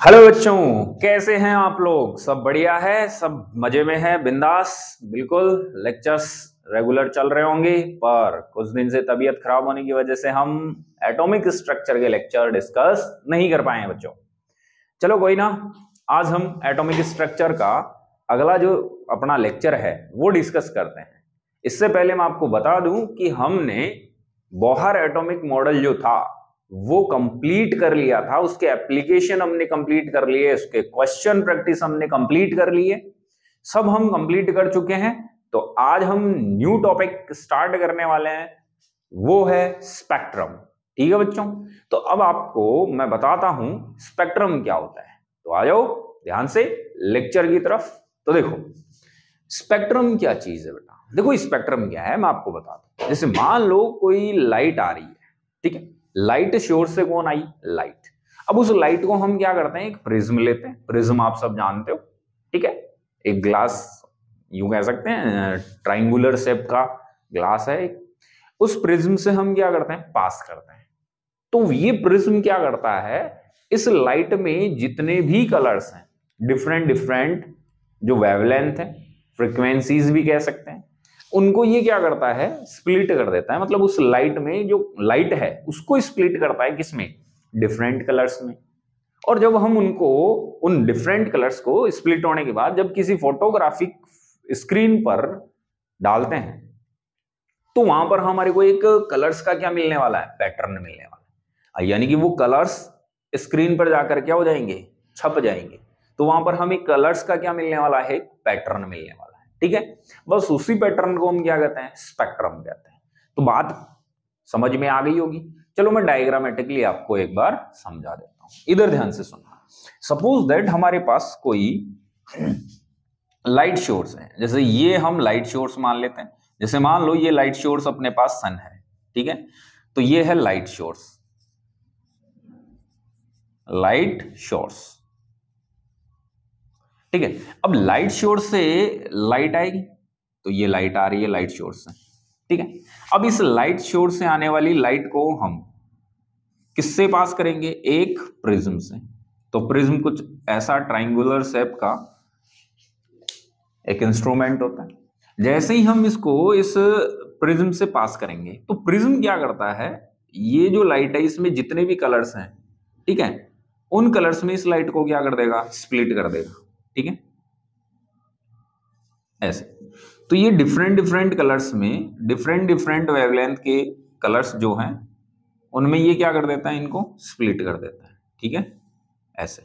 Hello बच्चों, कैसे हैं आप लोग? सब बढ़िया है, सब मजे में है, बिंदास। बिल्कुल लेक्चर्स रेगुलर चल रहे होंगे, पर कुछ दिन से तबीयत खराब होने की वजह से हम एटॉमिक स्ट्रक्चर के लेक्चर डिस्कस नहीं कर पाए हैं बच्चों। चलो कोई ना, आज हम एटॉमिक स्ट्रक्चर का अगला जो अपना लेक्चर है वो डिस्कस करते हैं। इससे पहले मैं आपको बता दूं कि हमने बोहर एटॉमिक मॉडल जो था वो कंप्लीट कर लिया था, उसके एप्लीकेशन हमने कंप्लीट कर लिए, उसके क्वेश्चन प्रैक्टिस हमने कंप्लीट कर लिए, सब हम कंप्लीट कर चुके हैं। तो आज हम न्यू टॉपिक स्टार्ट करने वाले हैं, वो है स्पेक्ट्रम। ठीक है बच्चों, तो अब आपको मैं बताता हूं स्पेक्ट्रम क्या होता है। तो आ जाओ ध्यान से लेक्चर की तरफ। तो देखो स्पेक्ट्रम क्या चीज है बेटा, देखो स्पेक्ट्रम क्या है मैं आपको बताता हूं। जैसे मान लो कोई लाइट आ रही है, ठीक है, लाइट सोर्स से कौन आई? लाइट। अब उस लाइट को हम क्या करते हैं, एक प्रिज्म लेते हैं। प्रिज्म आप सब जानते हो, ठीक है, एक ग्लास, यूं कह सकते हैं ट्राइंगुलर शेप का ग्लास है एक। उस प्रिज्म से हम क्या करते हैं, पास करते हैं। तो ये प्रिज्म क्या करता है, इस लाइट में जितने भी कलर्स हैं, डिफरेंट डिफरेंट जो वेवलेंथ है, फ्रीक्वेंसीज भी कह सकते हैं, उनको ये क्या करता है, स्प्लिट कर देता है। मतलब उस लाइट में जो लाइट है उसको स्प्लिट करता है, किसमें? डिफरेंट कलर्स में। और जब हम उनको, उन डिफरेंट कलर्स को स्प्लिट होने के बाद जब किसी फोटोग्राफिक स्क्रीन पर डालते हैं, तो वहां पर हमारे को एक कलर्स का क्या मिलने वाला है, पैटर्न मिलने वाला है। यानी कि वो कलर्स स्क्रीन पर जाकर क्या हो जाएंगे, छप जाएंगे। तो वहां पर हमें कलर्स का क्या मिलने वाला है, पैटर्न मिलने वाला है। ठीक है, बस उसी पैटर्न को हम क्या कहते हैं, स्पेक्ट्रम कहते हैं। तो बात समझ में आ गई होगी। चलो मैं डायग्रामेटिकली आपको एक बार समझा देता हूं, इधर ध्यान से सुनना। सपोज दैट हमारे पास कोई लाइट सोर्स है, जैसे ये हम लाइट सोर्स मान लेते हैं। जैसे मान लो ये लाइट सोर्स अपने पास सन है, ठीक है, तो ये है लाइट सोर्स, लाइट सोर्स, ठीक है। अब लाइट सोर्स से लाइट आएगी, तो ये लाइट आ रही है लाइट सोर्स से, ठीक है। अब इस लाइट सोर्स से आने वाली लाइट को हम किससे पास करेंगे, एक प्रिज्म से। तो प्रिज्म कुछ ऐसा ट्राइंगुलर शेप का एक इंस्ट्रूमेंट होता है। जैसे ही हम इसको इस प्रिज्म से पास करेंगे, तो प्रिज्म क्या करता है, ये जो लाइट है इसमें जितने भी कलर्स हैं, ठीक है, उन कलर्स में इस लाइट को क्या कर देगा, स्प्लिट कर देगा, ठीक है, ऐसे। तो ये डिफरेंट डिफरेंट कलर्स में, डिफरेंट डिफरेंट वेवलेंथ के कलर्स जो हैं, उनमें ये क्या कर देता है, इनको स्प्लिट कर देता है, ठीक है, ऐसे।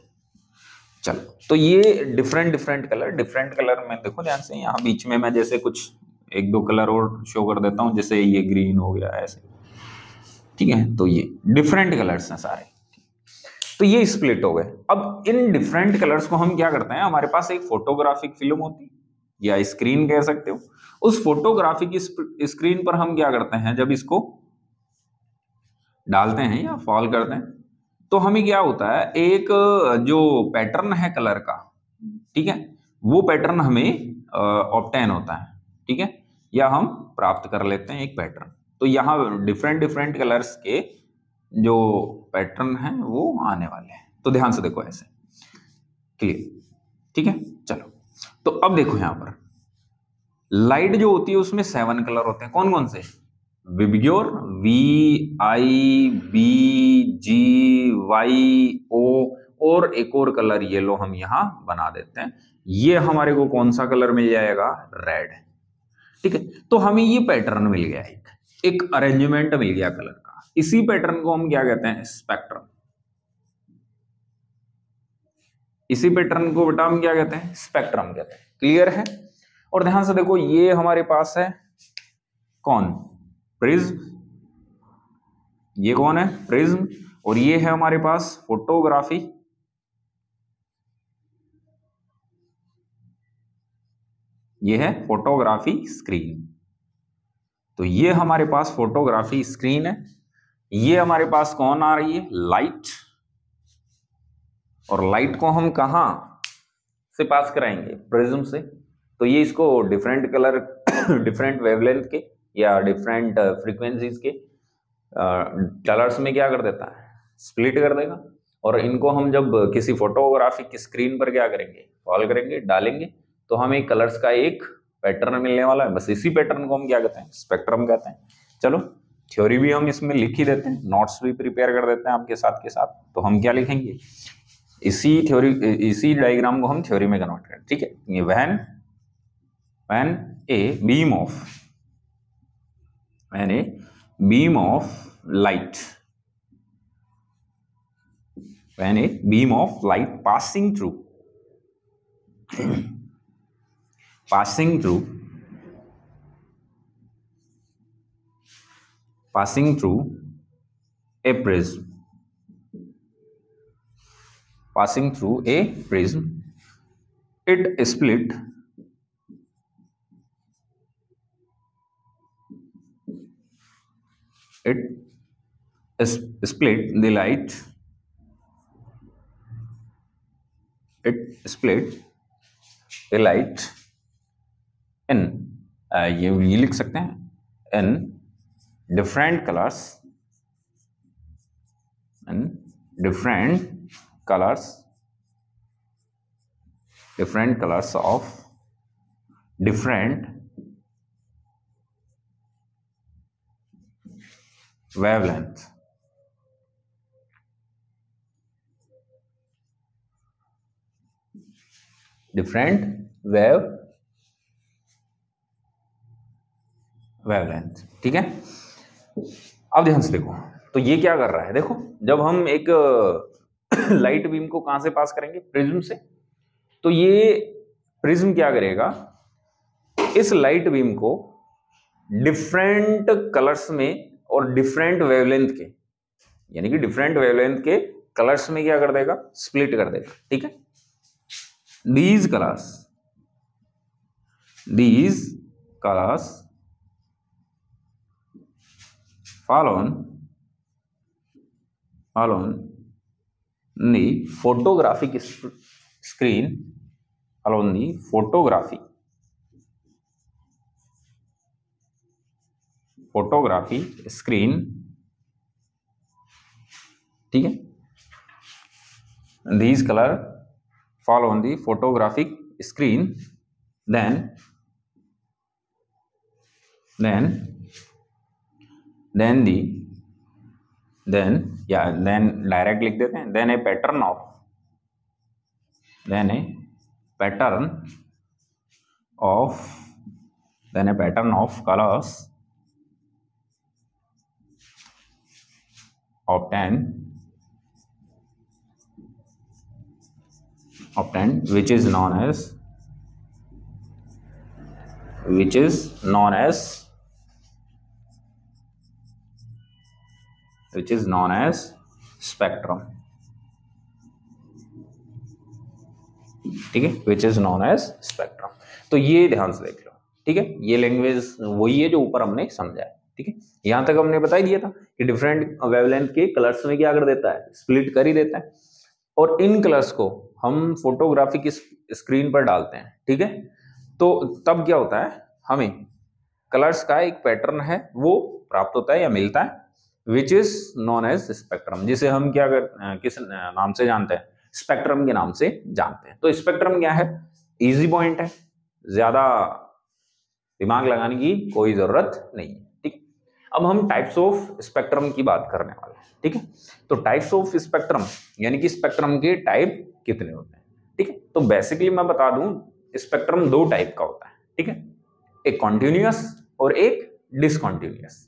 चलो, तो ये डिफरेंट डिफरेंट कलर में देखो ध्यान से, यहाँ बीच में मैं जैसे कुछ एक दो कलर और शो कर देता हूं, जैसे ये ग्रीन हो गया ऐसे, ठीक है। तो ये डिफरेंट कलर्स हैं सारे, तो ये स्प्लिट हो गए। अब इन डिफरेंट कलर्स को हम क्या करते हैं, हमारे पास एक फोटोग्राफिक फिल्म होती है या स्क्रीन कह सकते हो। उस फोटोग्राफिक स्क्रीन पर हम क्या करते हैं, जब इसको डालते हैं या फॉल करते हैं, तो हमें क्या होता है, एक जो पैटर्न है कलर का, ठीक है, वो पैटर्न हमें ऑब्टेन होता है, ठीक है, या हम प्राप्त कर लेते हैं एक पैटर्न। तो यहाँ डिफरेंट डिफरेंट कलर्स के जो पैटर्न है वो आने वाले हैं। तो ध्यान से देखो ऐसे, क्लियर, ठीक है। चलो, तो अब देखो यहां पर लाइट जो होती है उसमें 7 कलर होते हैं। कौन कौन से? विबग्योर, VIBGYO, और एक और कलर येलो हम यहां बना देते हैं। ये हमारे को कौन सा कलर मिल जाएगा, रेड, ठीक है। तो हमें ये पैटर्न मिल गया, एक अरेंजमेंट मिल गया कलर का। इसी पैटर्न को हम क्या कहते हैं, स्पेक्ट्रम। इसी पैटर्न को बेटा हम क्या कहते हैं, स्पेक्ट्रम कहते हैं। क्लियर है? और ध्यान से देखो, ये हमारे पास है कौन, प्रिज्म। ये कौन है, प्रिज्म। और ये है हमारे पास फोटोग्राफी, ये है फोटोग्राफी स्क्रीन। तो ये हमारे पास फोटोग्राफी स्क्रीन है। ये हमारे पास कौन आ रही है, लाइट। और लाइट को हम कहां से पास कराएंगे, प्रिज्म से। तो ये इसको डिफरेंट कलर डिफरेंट वेवलेंथ के या डिफरेंट फ्रीक्वेंसीज के कलर्स में क्या कर देता है, स्प्लिट कर देगा। और इनको हम जब किसी फोटोग्राफी की स्क्रीन पर क्या करेंगे, फॉल करेंगे, डालेंगे, तो हमें कलर्स का एक पैटर्न मिलने वाला है। बस इसी पैटर्न को हम क्या कहते हैं, स्पेक्ट्रम कहते हैं। चलो थ्योरी भी हम इसमें लिख ही देते हैं, नोट्स भी प्रिपेयर कर देते हैं आपके साथ के साथ। तो हम क्या लिखेंगे, इसी थ्योरी, इसी डायग्राम को हम थ्योरी में कन्वर्ट करें, ठीक है। ये when a beam of light, when a beam of light passing through a prism, it split the light, in ये लिख सकते हैं, in different colors of different wavelength. Wavelength, ठीक है। अब ध्यान से देखो, तो ये क्या कर रहा है, देखो जब हम एक लाइट बीम को कहां से पास करेंगे, प्रिज्म से, तो ये प्रिज्म क्या करेगा, इस लाइट बीम को डिफरेंट कलर्स में और डिफरेंट वेवलेंथ के, यानी कि डिफरेंट वेवलेंथ के कलर्स में क्या कर देगा, स्प्लिट कर देगा, ठीक है। These colors fall on the photographic screen, ठीक है। These color fall on the photographic screen, then direct लिख देते हैं, then a pattern of colors obtained, which is known as spectrum, ठीक है, which is known as spectrum। तो ये ध्यान से देख लो, ठीक है। ये लैंग्वेज वही है जो ऊपर हमने समझा है, ठीक है। यहां तक हमने बता ही दिया था कि डिफरेंट वेवलेंथ के कलर्स में क्या कर देता है, स्प्लिट कर ही देता है, और इन कलर्स को हम फोटोग्राफी की स्क्रीन पर डालते हैं, ठीक है। तो तब क्या होता है, हमें कलर्स का एक पैटर्न है वो प्राप्त होता है या मिलता है, which is known as spectrum, जिसे हम क्या किस नाम से जानते हैं, स्पेक्ट्रम के नाम से जानते हैं। तो स्पेक्ट्रम क्या है, इजी पॉइंट है, ज्यादा दिमाग लगाने की कोई जरूरत नहीं है, ठीक। अब हम टाइप्स ऑफ स्पेक्ट्रम की बात करने वाले हैं, ठीक है। तो टाइप्स ऑफ स्पेक्ट्रम यानी कि स्पेक्ट्रम के टाइप कितने होते हैं, ठीक है। तो बेसिकली मैं बता दूं, स्पेक्ट्रम दो टाइप का होता है, ठीक है, एक कॉन्टिन्यूअस और एक डिसकॉन्टिन्यूअस।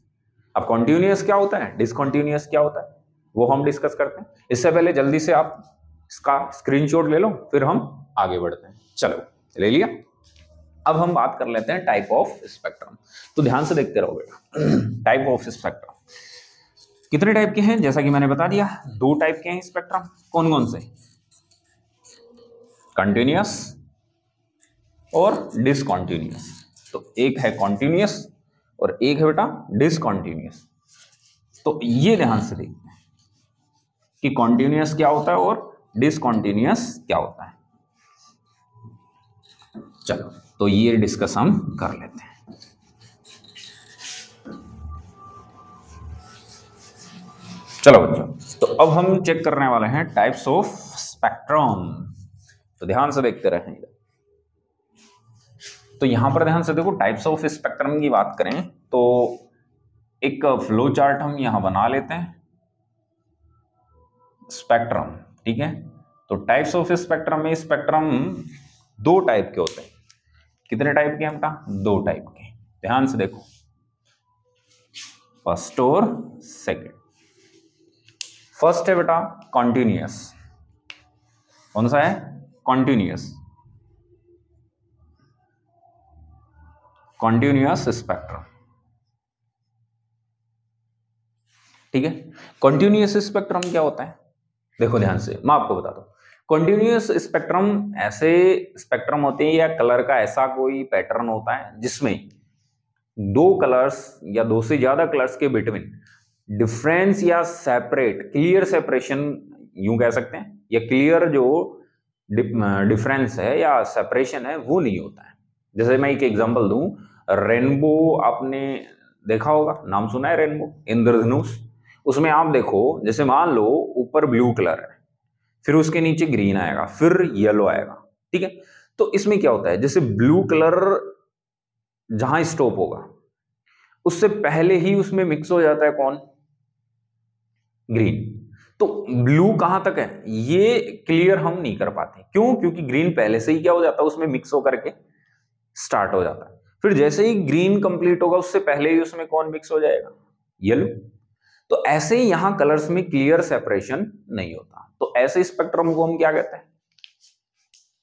अब कॉन्टिन्यूअस क्या होता है, डिसकॉन्टिन्यूअस क्या होता है, वो हम डिस्कस करते हैं। इससे पहले जल्दी से आप इसका स्क्रीनशॉट ले लो, फिर हम आगे बढ़ते हैं। चलो ले लिया। अब हम बात कर लेते हैं टाइप ऑफ स्पेक्ट्रम। तो ध्यान से देखते रहो बेटा। टाइप ऑफ स्पेक्ट्रम कितने टाइप के हैं, जैसा कि मैंने बता दिया, दो टाइप के हैं स्पेक्ट्रम। कौन कौन से, कंटिन्यूअस और डिसकॉन्टिन्यूअस। तो एक है कॉन्टिन्यूअस और एक है बेटा डिसकॉन्टिन्यूअस। तो ये ध्यान से देखते हैं कि कॉन्टिन्यूअस क्या होता है और डिसकॉन्टिन्यूअस क्या होता है। चलो तो ये डिस्कस हम कर लेते हैं। चलो बच्चों, तो अब हम चेक करने वाले हैं टाइप्स ऑफ स्पेक्ट्रम। तो ध्यान से देखते रहें। तो यहां पर ध्यान से देखो, टाइप्स ऑफ स्पेक्ट्रम की बात करें तो एक फ्लो चार्ट हम यहां बना लेते हैं। स्पेक्ट्रम, ठीक है। तो टाइप्स ऑफ स्पेक्ट्रम में स्पेक्ट्रम दो टाइप के होते हैं। कितने टाइप के हैं बेटा? दो टाइप के। ध्यान से देखो, फर्स्ट और सेकंड। फर्स्ट है बेटा कॉन्टिन्यूअस। कौन सा है? कॉन्टिन्यूअस। कॉन्टिन्यूअस स्पेक्ट्रम, ठीक है। कॉन्टिन्यूअस स्पेक्ट्रम क्या होता है? देखो ध्यान से, मैं आपको बता दूं। कॉन्टिन्यूअस स्पेक्ट्रम ऐसे स्पेक्ट्रम होते हैं या कलर का ऐसा कोई पैटर्न होता है जिसमें दो कलर्स या दो से ज्यादा कलर्स के बिटवीन डिफरेंस या सेपरेट, क्लियर सेपरेशन यूं कह सकते हैं, या क्लियर जो डिफरेंस है या सेपरेशन है वो नहीं होता है। जैसे मैं एक एग्जांपल दूं, रेनबो आपने देखा होगा, नाम सुना है रेनबो, इंद्रधनुष। उसमें आप देखो, जैसे मान लो ऊपर ब्लू कलर है, फिर उसके नीचे ग्रीन आएगा, फिर येलो आएगा, ठीक है। तो इसमें क्या होता है, जैसे ब्लू कलर जहां स्टॉप होगा उससे पहले ही उसमें मिक्स हो जाता है कौन? ग्रीन। तो ब्लू कहां तक है ये क्लियर हम नहीं कर पाते। क्यों? क्योंकि ग्रीन पहले से ही क्या हो जाता है, उसमें मिक्स होकर के स्टार्ट हो जाता है। फिर जैसे ही ग्रीन कंप्लीट होगा उससे पहले ही उसमें कौन मिक्स हो जाएगा? येलो। तो ऐसे ही यहां कलर्स में क्लियर सेपरेशन नहीं होता। तो ऐसे स्पेक्ट्रम को हम क्या कहते हैं?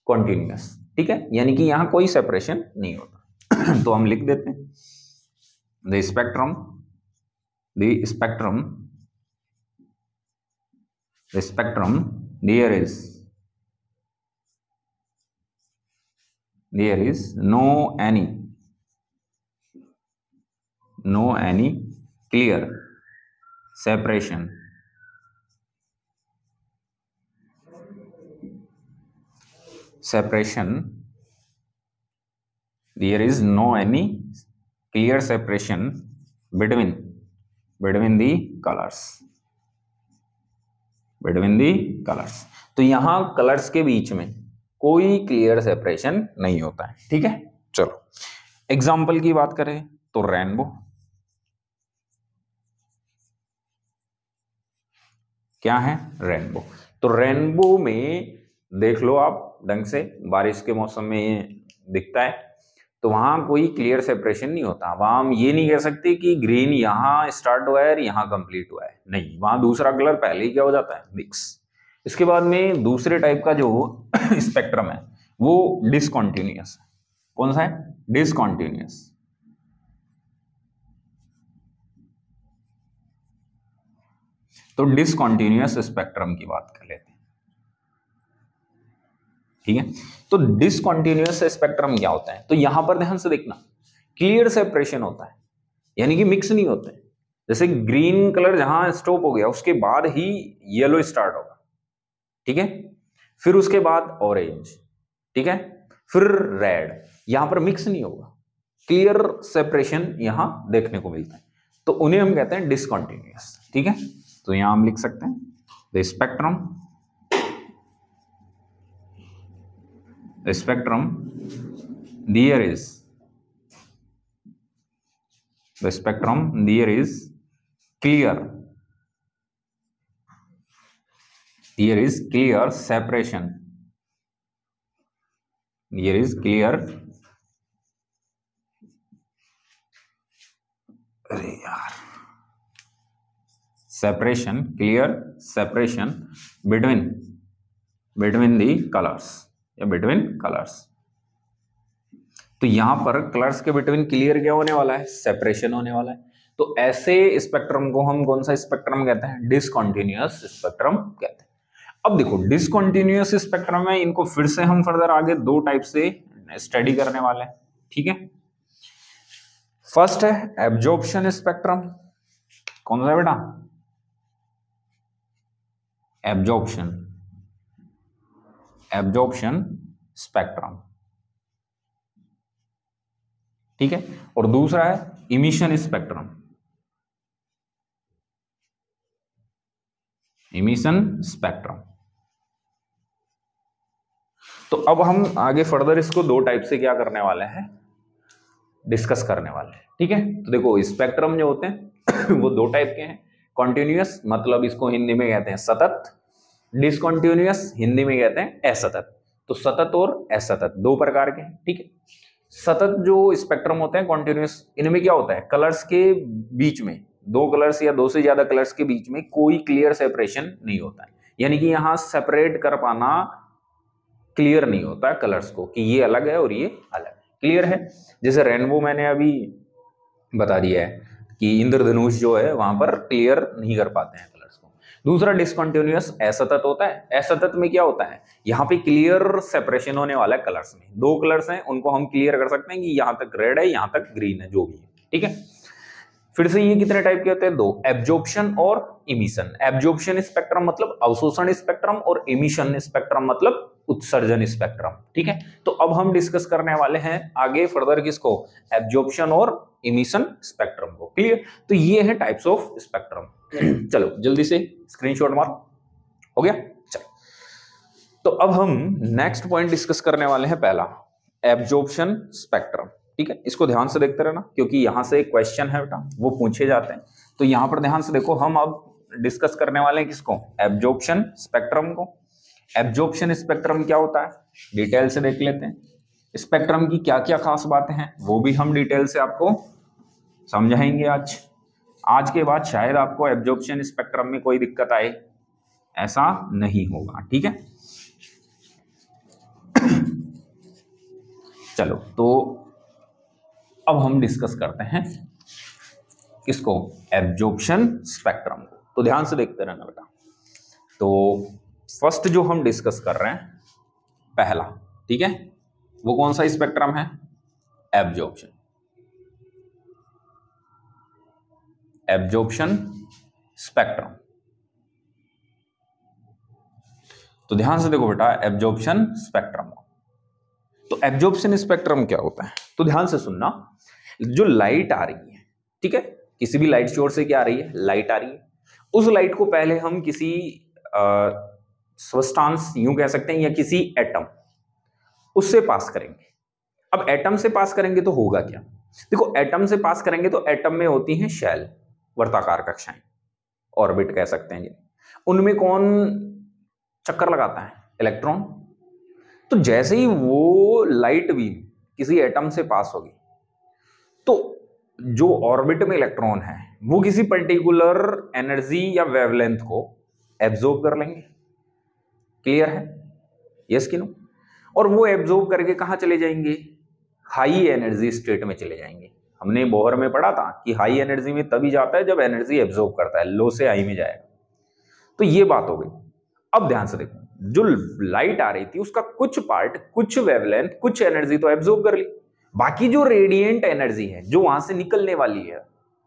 कॉन्टिन्यूअस, ठीक है। यानी कि यहां कोई सेपरेशन नहीं होता। तो हम लिख देते हैं the spectrum there is no any clear separation there is no any clear separation between the colors, तो यहां कलर्स के बीच में कोई क्लियर सेपरेशन नहीं होता है, ठीक है। चलो एग्जाम्पल की बात करें तो रेनबो, क्या है? रेनबो। तो रेनबो में देख लो आप ढंग से, बारिश के मौसम में ये दिखता है। तो वहां कोई क्लियर सेपरेशन नहीं होता। वहां हम ये नहीं कह सकते कि ग्रीन यहां स्टार्ट हुआ है और यहां कंप्लीट हुआ है, नहीं, वहां दूसरा कलर पहले ही क्या हो जाता है? मिक्स। इसके बाद में दूसरे टाइप का जो स्पेक्ट्रम है वो डिसकॉन्टिन्यूअस है। कौन सा है? डिसकॉन्टिन्यूअस। तो डिसकॉन्टिन्यूअस स्पेक्ट्रम की बात कर लेते हैं, ठीक है। तो डिसकॉन्टिन्यूअस स्पेक्ट्रम क्या होता है? तो यहां पर ध्यान से देखना, क्लियर सेपरेशन होता है, यानी कि मिक्स नहीं होते। जैसे ग्रीन कलर जहां स्टॉप हो गया उसके बाद ही येलो स्टार्ट होगा, ठीक है। फिर उसके बाद ऑरेंज, ठीक है, फिर रेड। यहां पर मिक्स नहीं होगा, क्लियर सेपरेशन यहां देखने को मिलता है। तो उन्हें हम कहते हैं डिसकॉन्टिन्यूअस, ठीक है। तो यहां हम लिख सकते हैं the spectrum there is clear separation, clear separation between the colors या between colors। तो यहां पर कलर्स के बिटवीन क्लियर क्या होने वाला है? सेपरेशन होने वाला है। तो ऐसे स्पेक्ट्रम को हम कौन सा स्पेक्ट्रम कहते हैं? डिसकॉन्टिन्यूअस स्पेक्ट्रम कहते हैं। अब देखो डिसकॉन्टिन्यूअस स्पेक्ट्रम है, इनको फिर से हम फर्दर आगे दो टाइप से स्टडी करने वाले हैं, ठीक है। फर्स्ट है एब्जॉर्प्शन स्पेक्ट्रम। कौन सा है बेटा? एब्जॉर्प्शन स्पेक्ट्रम, ठीक है। और दूसरा है इमिशन स्पेक्ट्रम। Emission spectrum. तो अब हम आगे फर्दर इसको दो टाइप से क्या करने वाले हैं, डिस्कस करने वाले हैं। ठीक है, तो देखो स्पेक्ट्रम जो होते हैं वो दो टाइप के हैं। कॉन्टिन्यूअस मतलब इसको हिंदी में कहते हैं सतत, डिसकॉन्टिन्यूअस हिंदी में कहते हैं असतत। तो सतत और असतत दो प्रकार के हैं। ठीक है, सतत जो स्पेक्ट्रम होते हैं कॉन्टिन्यूअस, इनमें क्या होता है, कलर्स के बीच में, दो कलर्स या दो से ज्यादा कलर्स के बीच में कोई क्लियर सेपरेशन नहीं होता है, यानी कि यहां सेपरेट कर पाना क्लियर नहीं होता है कलर्स को कि ये अलग है और ये अलग है। क्लियर है, जैसे रेनबो मैंने अभी बता दिया है कि इंद्रधनुष जो है वहां पर क्लियर नहीं कर पाते हैं कलर्स को। दूसरा डिसकंटिन्यूअस असतत होता है। असतत में क्या होता है, यहाँ पे क्लियर सेपरेशन होने वाला है कलर्स में। दो कलर्स हैं उनको हम क्लियर कर सकते हैं कि यहाँ तक रेड है, यहाँ तक ग्रीन है, जो भी है। ठीक है, फिर से ये कितने टाइप के होते हैं, दो, एब्जॉर्प्शन और इमिशन। एब्जॉर्प्शन स्पेक्ट्रम मतलब अवशोषण स्पेक्ट्रम और इमिशन स्पेक्ट्रम मतलब उत्सर्जन स्पेक्ट्रम। ठीक है, तो अब हम डिस्कस करने वाले हैं आगे फर्दर किसको, एब्जॉर्प्शन और इमिशन स्पेक्ट्रम को। क्लियर, तो ये है टाइप्स ऑफ स्पेक्ट्रम। चलो जल्दी से स्क्रीनशॉट मार, हो गया। चलो, तो अब हम नेक्स्ट पॉइंट डिस्कस करने वाले हैं, पहला एब्जॉर्प्शन स्पेक्ट्रम। ठीक है, इसको ध्यान से देखते रहना क्योंकि यहां से एक क्वेश्चन है बेटा, वो पूछे जाते हैं। तो यहां पर ध्यान से देखो, हम अब डिस्कस करने वाले हैं किसको, एब्जॉर्प्शन स्पेक्ट्रम को। एब्जॉर्प्शन स्पेक्ट्रम क्या होता है डिटेल से देख लेते हैं। स्पेक्ट्रम की क्या क्या खास बातें हैं वो भी हम डिटेल से आपको समझाएंगे आज के बाद शायद आपको एब्जॉर्प्शन स्पेक्ट्रम में कोई दिक्कत आए, ऐसा नहीं होगा। ठीक है, चलो तो अब हम डिस्कस करते हैं किसको, एब्जॉर्प्शन स्पेक्ट्रम को। तो ध्यान से देखते रहना बेटा। तो फर्स्ट जो हम डिस्कस कर रहे हैं पहला, ठीक है, वो कौन सा स्पेक्ट्रम है, एब्जॉर्प्शन। Absorption spectrum. तो ध्यान से देखो बेटा, एब्जॉर्प्शन स्पेक्ट्रम को। तो एब्जॉर्प्शन स्पेक्ट्रम क्या होता है, तो ध्यान से सुनना। जो लाइट आ रही है, ठीक है, किसी भी लाइट सोर्स से क्या आ रही है, लाइट आ रही है। उस लाइट को पहले हम किसी सब्सटेंस यूं कह सकते हैं या किसी एटम, उससे पास करेंगे। अब एटम से पास करेंगे तो होगा क्या, देखो एटम से पास करेंगे तो एटम में होती हैं शेल, वर्ताकार कक्षाएं, ऑर्बिट कह सकते हैं। उनमें कौन चक्कर लगाता है, इलेक्ट्रॉन। तो जैसे ही वो लाइट बीम किसी एटम से पास होगी तो जो ऑर्बिट में इलेक्ट्रॉन है वो किसी पर्टिकुलर एनर्जी या वेवलेंथ को एब्जॉर्ब कर लेंगे। क्लियर है, यस कि नो। और वो एब्जॉर्ब करके कहां चले जाएंगे, हाई एनर्जी स्टेट में चले जाएंगे। हमने बोहर में पढ़ा था कि हाई एनर्जी में तभी जाता है जब एनर्जी एब्जॉर्ब करता है, लो से हाई में जाएगा। तो ये बात हो गई। अब ध्यान से देखो, जो लाइट आ रही थी उसका कुछ पार्ट, कुछ वेवलेंथ, कुछ एनर्जी तो एब्जॉर्ब कर ली, बाकी जो रेडिएंट एनर्जी है जो वहां से निकलने वाली है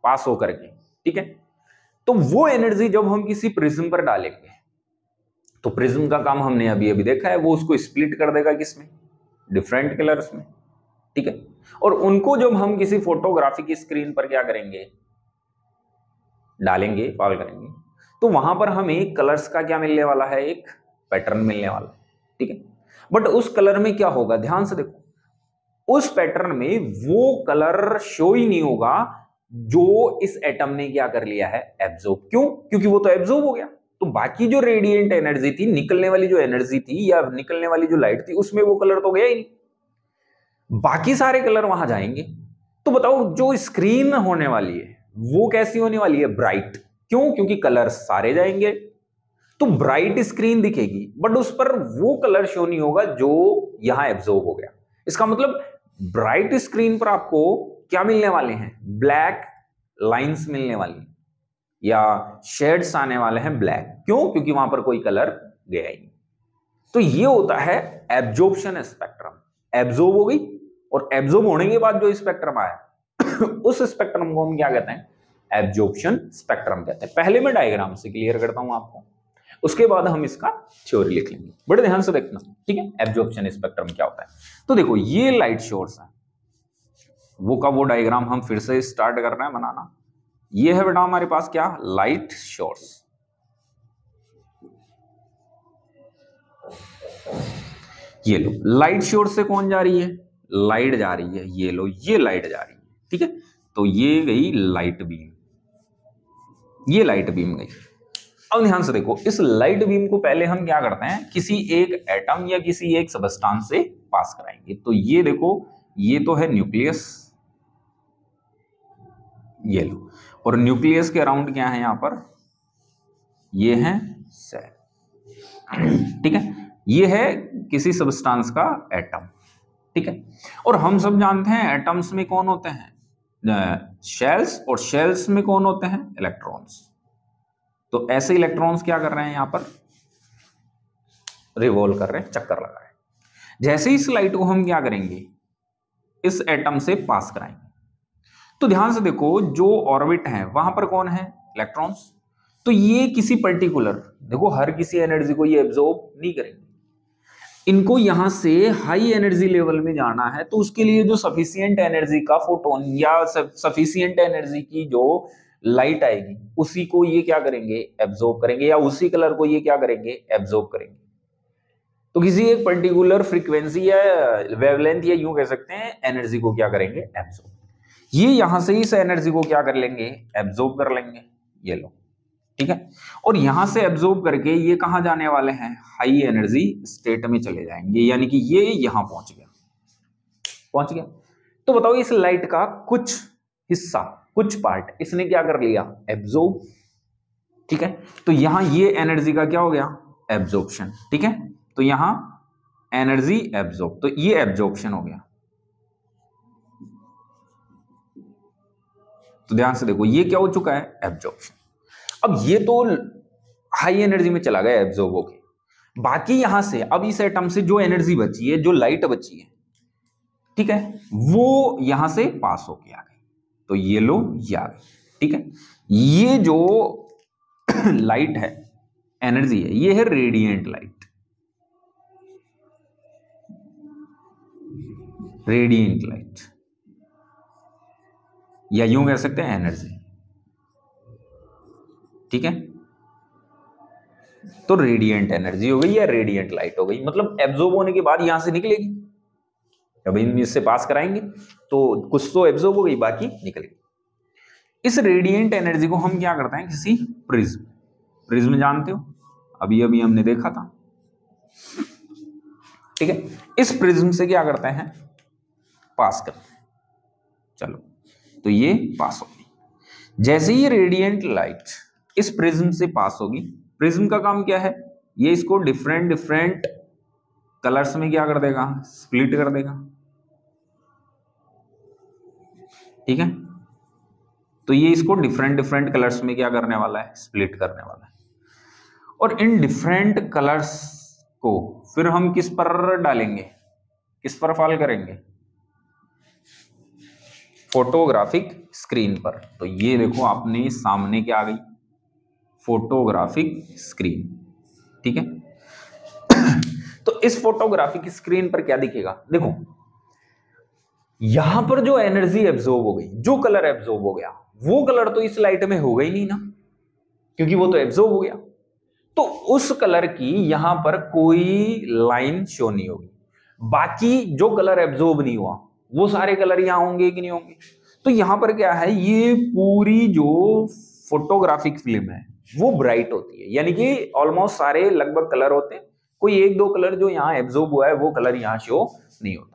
पास होकर के, ठीक है, तो वो एनर्जी जब हम किसी प्रिज्म पर डालेंगे तो प्रिज्म का काम हमने अभी अभी देखा है, वो उसको स्प्लिट कर देगा किसमें, डिफरेंट कलर्स में। ठीक है, और उनको जब हम किसी फोटोग्राफी की स्क्रीन पर क्या करेंगे, डालेंगे, पाल करेंगे, तो वहां पर हमें कलर्स का क्या मिलने वाला है, एक पैटर्न मिलने वाला है। ठीक है, बट उस कलर में क्या होगा, ध्यान से देखो, उस पैटर्न में वो कलर शो ही नहीं होगा जो इस एटम ने क्या कर लिया है, एब्जॉर्ब। क्यों, क्योंकि वो तो एब्जॉर्ब हो गया। तो बाकी जो रेडिएंट एनर्जी थी, निकलने वाली जो एनर्जी थी या निकलने वाली जो लाइट थी, उसमें वो कलर तो गया ही नहीं, बाकी सारे कलर वहां जाएंगे। तो बताओ जो स्क्रीन होने वाली है वो कैसी होने वाली है, ब्राइट। क्यों, क्योंकि कलर सारे जाएंगे, तो ब्राइट स्क्रीन दिखेगी, बट उस पर वो कलर शो नहीं होगा जो यहां एब्जॉर्ब हो गया। इसका मतलब ब्राइट स्क्रीन पर आपको क्या मिलने वाले हैं, ब्लैक लाइंस मिलने वाली या शेड्स आने वाले हैं ब्लैक। क्यों, क्योंकि वहां पर कोई कलर गया ही नहीं। तो ये होता है एब्जॉर्प्शन स्पेक्ट्रम। एब्जॉर्ब हो गई और एब्जॉर्ब होने के बाद जो स्पेक्ट्रम आया उस स्पेक्ट्रम को हम क्या कहते हैं, एब्जॉर्प्शन स्पेक्ट्रम कहते हैं। पहले मैं डायग्राम से क्लियर करता हूं आपको, उसके बाद हम इसका थ्योरी लिख लेंगे। बड़े ध्यान से देखना, ठीक है, एब्जॉर्प्शन स्पेक्ट्रम क्या होता है। तो देखो ये लाइट सोर्स है, वो का वो डायग्राम हम फिर से स्टार्ट कर रहे हैं बनाना। ये है बेटा हमारे पास क्या, लाइट सोर्स। ये लो, लाइट सोर्स से कौन जा रही है, लाइट जा रही है, ये लो ये लाइट जा रही है, ठीक है। तो ये गई लाइट बीम, ये लाइट बीम गई। अब ध्यान से देखो, इस लाइट बीम को पहले हम क्या करते हैं, किसी एक एटम या किसी एक सबस्टांस से पास कराएंगे। तो ये देखो, ये तो है न्यूक्लियस, ये लो, और न्यूक्लियस के अराउंड क्या है यहां पर, ये है सेल, ठीक है। ये है किसी सबस्टांस का एटम, ठीक है। और हम सब जानते हैं एटम्स में कौन होते हैं, शेल्स, और शेल्स में कौन होते हैं, इलेक्ट्रॉन्स। तो ऐसे इलेक्ट्रॉन्स क्या कर रहे हैं, यहां पर रिवॉल्व कर रहे हैं, चक्कर लगा रहे हैं। जैसे इस लाइट को हम क्या करेंगे, इस एटम से पास कराएंगे। तो ध्यान से देखो, जो ऑर्बिट है वहां पर कौन है, इलेक्ट्रॉन्स। तो ये किसी पर्टिकुलर, देखो हर किसी एनर्जी को ये एब्जॉर्ब नहीं करेंगे, इनको यहां से हाई एनर्जी लेवल में जाना है। तो उसके लिए जो सफिशिएंट एनर्जी का फोटोन या सफिशिएंट एनर्जी की जो लाइट आएगी, उसी को ये क्या करेंगे, एब्जॉर्ब करेंगे, या उसी कलर को ये क्या करेंगे, एब्जॉर्ब करेंगे। तो किसी एक पर्टिकुलर फ्रीक्वेंसी या वेवलेंथ या यूं कह सकते हैं एनर्जी को क्या करेंगे, एब्जॉर्ब। ये यहां से इस एनर्जी को क्या कर लेंगे, एब्जॉर्ब कर लेंगे, ये लो, ठीक है। और यहां से एब्जॉर्ब करके ये कहां जाने वाले हैं, हाई एनर्जी स्टेट में चले जाएंगे, यानी कि ये यहां पहुंच गया, पहुंच गया। तो बताओ, इस लाइट का कुछ हिस्सा, कुछ पार्ट इसने क्या कर लिया, एब्जॉर्ब, ठीक है। तो यहां ये एनर्जी का क्या हो गया, एब्जॉर्प्शन, ठीक है। तो यहां एनर्जी एब्जॉर्ब, तो ये एब्जॉर्प्शन हो गया। तो ध्यान से देखो, ये क्या हो चुका है, एब्जॉर्प्शन। अब ये तो हाई एनर्जी में चला गया एब्जॉर्ब होके, बाकी यहां से अब इस एटम से जो एनर्जी बची है, जो लाइट बची है, ठीक है, वो यहां से पास होके आ गई। तो ये लो, ये आ गई, ठीक है। ये जो लाइट है, एनर्जी है, ये है रेडिएंट लाइट, रेडिएंट लाइट, या यूं कह सकते हैं एनर्जी, ठीक है। तो रेडिएंट एनर्जी हो गई या रेडिएंट लाइट हो गई, मतलब एब्जॉर्ब होने के बाद यहां से निकलेगी, जब इन इससे पास कराएंगे तो कुछ तो एब्जॉर्ब हो गई, बाकी निकलेगी। इस रेडिएंट एनर्जी को हम क्या करते हैं, किसी प्रिज्म, प्रिज्म जानते हो, अभी अभी हमने देखा था, ठीक है। इस प्रिज्म से क्या करते हैं, पास करते हैं। चलो, तो ये पास होगी। जैसे ही रेडिएंट लाइट इस प्रिज्म से पास होगी, प्रिज्म का काम क्या है, ये इसको डिफरेंट डिफरेंट कलर्स में क्या कर देगा, स्प्लिट कर देगा, ठीक है। तो ये इसको डिफरेंट डिफरेंट कलर्स में क्या करने वाला है, स्प्लिट करने वाला है। और इन डिफरेंट कलर्स को फिर हम किस पर डालेंगे, किस पर फॉल करेंगे, फोटोग्राफिक स्क्रीन पर। तो ये देखो, आपने सामने क्या आ गई, फोटोग्राफिक स्क्रीन, ठीक है। तो इस फोटोग्राफिक स्क्रीन पर क्या दिखेगा, देखो यहां पर जो एनर्जी एब्जॉर्ब हो गई, जो कलर एब्जॉर्ब हो गया, वो कलर तो इस लाइट में होगा ही नहीं ना, क्योंकि वो तो एब्जॉर्ब हो गया। तो उस कलर की यहां पर कोई लाइन शो नहीं होगी। बाकी जो कलर एब्जॉर्ब नहीं हुआ, वो सारे कलर यहां होंगे कि नहीं होंगे। तो यहां पर क्या है, ये पूरी जो फोटोग्राफिक फिल्म है वो ब्राइट होती है, यानी कि ऑलमोस्ट सारे लगभग कलर होते हैं, कोई एक दो कलर जो यहाँ एब्जॉर्ब हुआ है वो कलर यहाँ शो नहीं होता।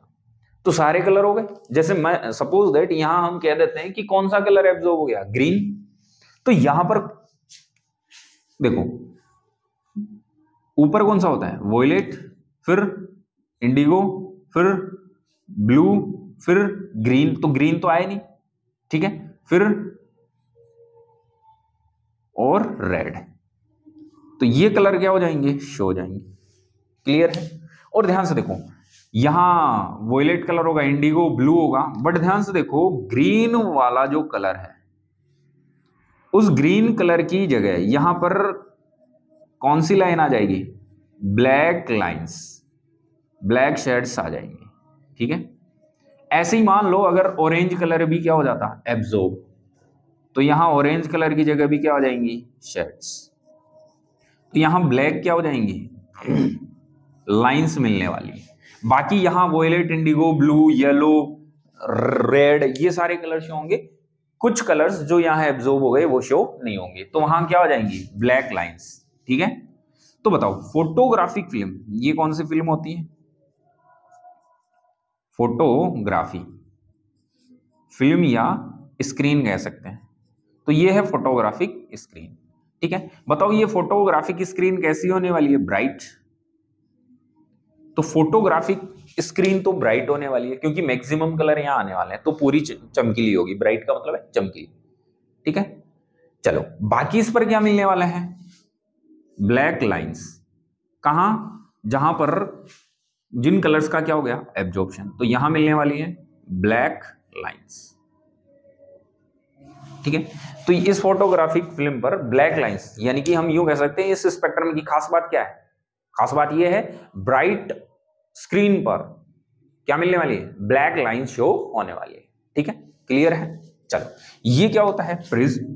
तो सारे कलर हो गए। जैसे मैं सपोज दैट यहां हम कह देते हैं कि कौन सा कलर एब्जॉर्ब हो गया, ग्रीन। तो यहां पर देखो, ऊपर कौन सा होता है, वोयलेट, फिर इंडिगो, फिर ब्लू, फिर ग्रीन। तो ग्रीन तो आया नहीं, ठीक है, फिर और रेड। तो ये कलर क्या हो जाएंगे, शो हो जाएंगे, क्लियर है। और ध्यान से देखो, यहां वोयलेट कलर होगा, इंडिगो, ब्लू होगा, बट ध्यान से देखो ग्रीन वाला जो कलर है, उस ग्रीन कलर की जगह यहां पर कौन सी लाइन आ जाएगी, ब्लैक लाइंस, ब्लैक शेड्स आ जाएंगे, ठीक है। ऐसे ही मान लो अगर ऑरेंज कलर भी क्या हो जाता, एब्जॉर्ब, तो यहां ऑरेंज कलर की जगह भी क्या हो जाएंगी, शेड्स। तो यहां ब्लैक क्या हो जाएंगी, लाइंस मिलने वाली है। बाकी यहां वोयलेट, इंडिगो, ब्लू, येलो, रेड, ये सारे कलर शो होंगे। कुछ कलर्स जो यहां एब्जॉर्ब हो गए वो शो नहीं होंगे, तो वहां क्या हो जाएंगी, ब्लैक लाइंस। ठीक है, तो बताओ फोटोग्राफिक फिल्म ये कौन सी फिल्म होती है? फोटोग्राफी फिल्म या स्क्रीन कह सकते हैं, तो ये है फोटोग्राफिक स्क्रीन। ठीक है, बताओ ये फोटोग्राफिक स्क्रीन कैसी होने वाली है, ब्राइट। तो फोटोग्राफिक स्क्रीन तो ब्राइट होने वाली है क्योंकि मैक्सिमम कलर यहां आने वाले हैं, तो पूरी चमकीली होगी। ब्राइट का मतलब है चमकीली। ठीक है, चलो बाकी इस पर क्या मिलने वाला है, ब्लैक लाइंस। कहां, जहां पर जिन कलर्स का क्या हो गया, एब्जॉर्प्शन, तो यहां मिलने वाली है ब्लैक लाइंस। ठीक है, तो इस फोटोग्राफिक फिल्म पर ब्लैक लाइंस, यानी कि हम यूं कह सकते हैं इस स्पेक्ट्रम की खास बात क्या है, खास बात यह है ब्राइट स्क्रीन पर क्या मिलने वाली है, ब्लैक लाइन शो होने वाली है। ठीक है, क्लियर है। चलो ये क्या होता है, प्रिज्म।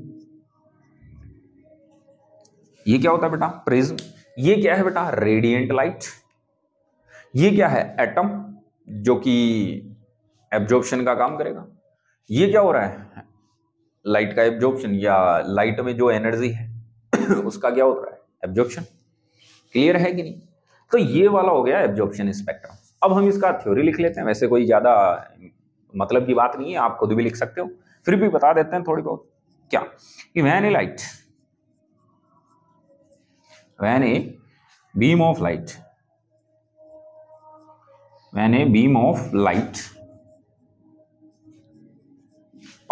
ये क्या होता है बेटा, प्रिज्म। ये क्या है बेटा, रेडिएंट लाइट। ये क्या है, एटम, जो कि एब्जॉर्प्शन का काम करेगा। ये क्या हो रहा है, लाइट का एब्जॉर्प्शन, या लाइट में जो एनर्जी है उसका क्या होता है, एब्जॉर्प्शन। क्लियर है कि नहीं। तो ये वाला हो गया एब्जॉर्प्शन स्पेक्ट्रम। अब हम इसका थ्योरी लिख लेते हैं, वैसे कोई ज्यादा मतलब की बात नहीं है, आप खुद भी लिख सकते हो, फिर भी बता देते हैं थोड़ी बहुत। क्या कि when A light, when a beam of light, when a beam of light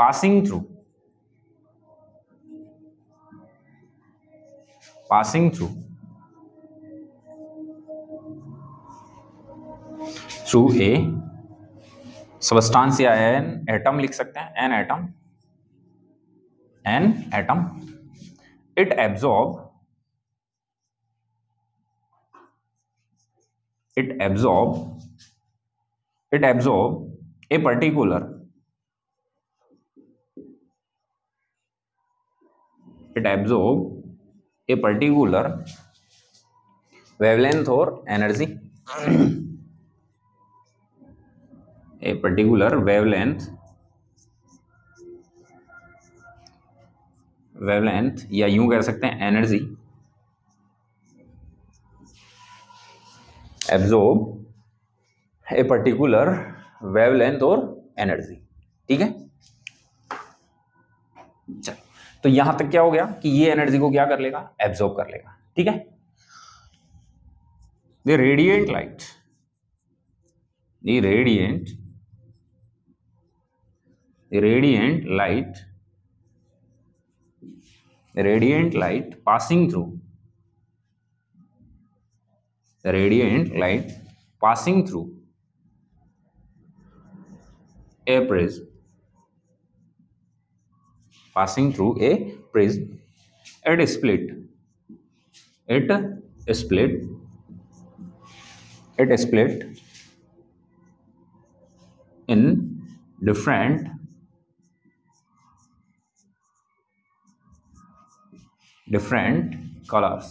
passing through a substance या एन एटम लिख सकते हैं, an atom, it absorb a particular wavelength or energy, a particular wavelength या यूं कह सकते हैं energy, absorb a particular wavelength और एनर्जी। ठीक है, चलो तो यहां तक क्या हो गया कि ये एनर्जी को क्या कर लेगा, एब्जॉर्ब कर लेगा। ठीक है, the radiant light, passing through a prism, it split in different colors